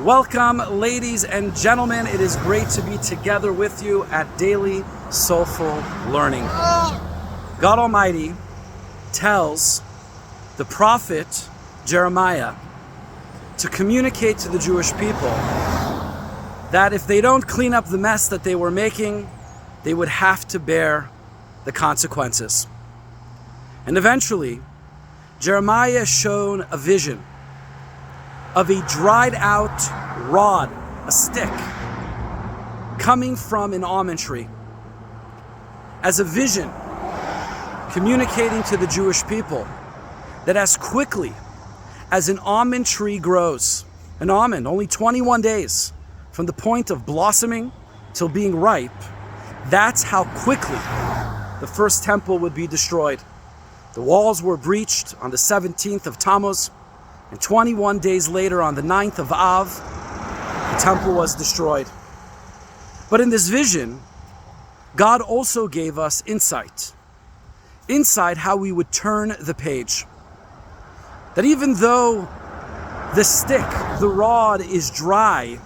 Welcome, ladies and gentlemen. It is great to be together with you at Daily Soulful Learning. God Almighty tells the prophet Jeremiah to communicate to the Jewish people that if they don't clean up the mess that they were making, they would have to bear the consequences. And eventually, Jeremiah is shown a vision of a dried out rod, a stick, coming from an almond tree, as a vision communicating to the Jewish people that as quickly as an almond tree grows, an almond, only 21 days from the point of blossoming till being ripe, that's how quickly the first temple would be destroyed. The walls were breached on the 17th of Tammuz, and 21 days later, on the 9th of Av, the temple was destroyed. But in this vision, God also gave us insight how we would turn the page. That even though the stick, the rod is dry,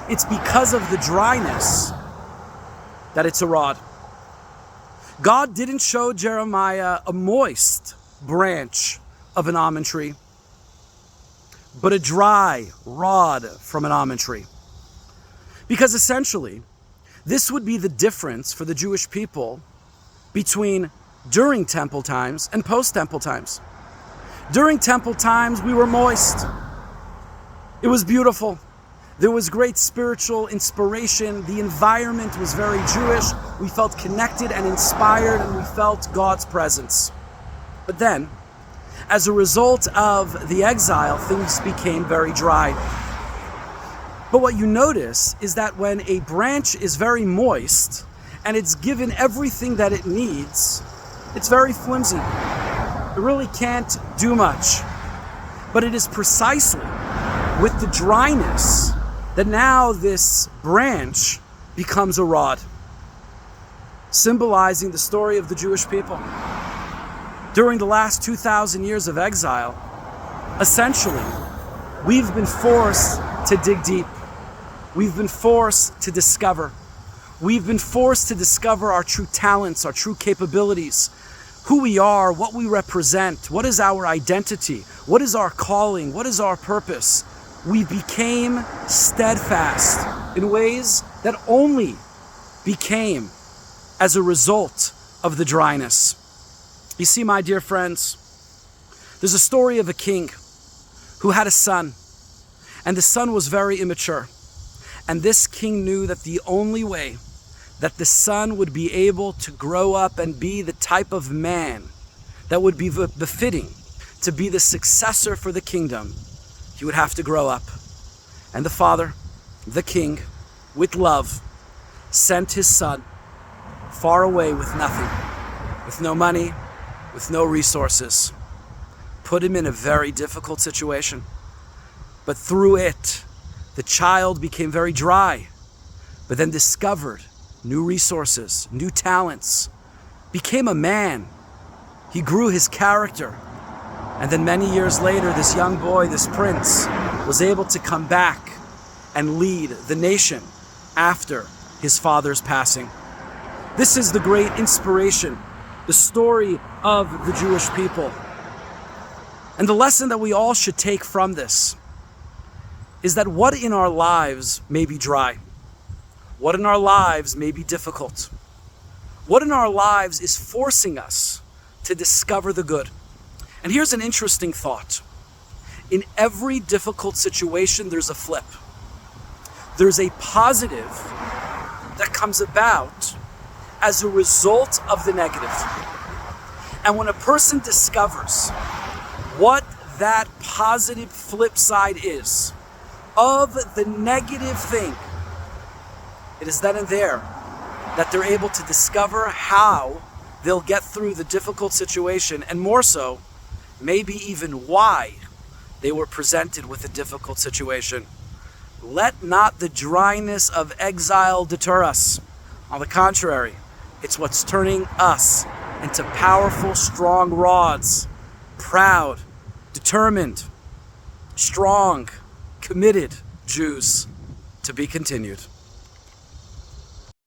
it's because of the dryness that it's a rod. God didn't show Jeremiah a moist branch of an almond tree, but a dry rod from an almond tree. Because essentially, this would be the difference for the Jewish people between during temple times and post-temple times. During temple times, we were moist. It was beautiful. There was great spiritual inspiration. The environment was very Jewish. We felt connected and inspired, and we felt God's presence. But then, as a result of the exile, things became very dry. But what you notice is that when a branch is very moist and it's given everything that it needs, it's very flimsy. It really can't do much. But it is precisely with the dryness that now this branch becomes a rod, symbolizing the story of the Jewish people. During the last 2,000 years of exile, essentially, we've been forced to dig deep. We've been forced to discover. We've been forced to discover our true talents, our true capabilities, who we are, what we represent, what is our identity, what is our calling, what is our purpose. We became steadfast in ways that only became as a result of the dryness. You see, my dear friends, there's a story of a king who had a son, and the son was very immature. And this king knew that the only way that the son would be able to grow up and be the type of man that would be befitting to be the successor for the kingdom, he would have to grow up. And the father, the king, with love, sent his son far away with nothing, with no money, with no resources, put him in a very difficult situation. But through it, the child became very dry, but then discovered new resources, new talents, became a man. He grew his character. And then many years later, this young boy, this prince, was able to come back and lead the nation after his father's passing. This is the great inspiration, the story of the Jewish people. And the lesson that we all should take from this is that what in our lives may be dry, what in our lives may be difficult, what in our lives is forcing us to discover the good. And here's an interesting thought. In every difficult situation, there's a flip. There's a positive that comes about as a result of the negative. And when a person discovers what that positive flip side is of the negative thing, it is then and there that they're able to discover how they'll get through the difficult situation, and more so, maybe even why they were presented with a difficult situation. Let not the dryness of exile deter us. On the contrary, it's what's turning us into powerful, strong rods, proud, determined, strong, committed Jews to be continued.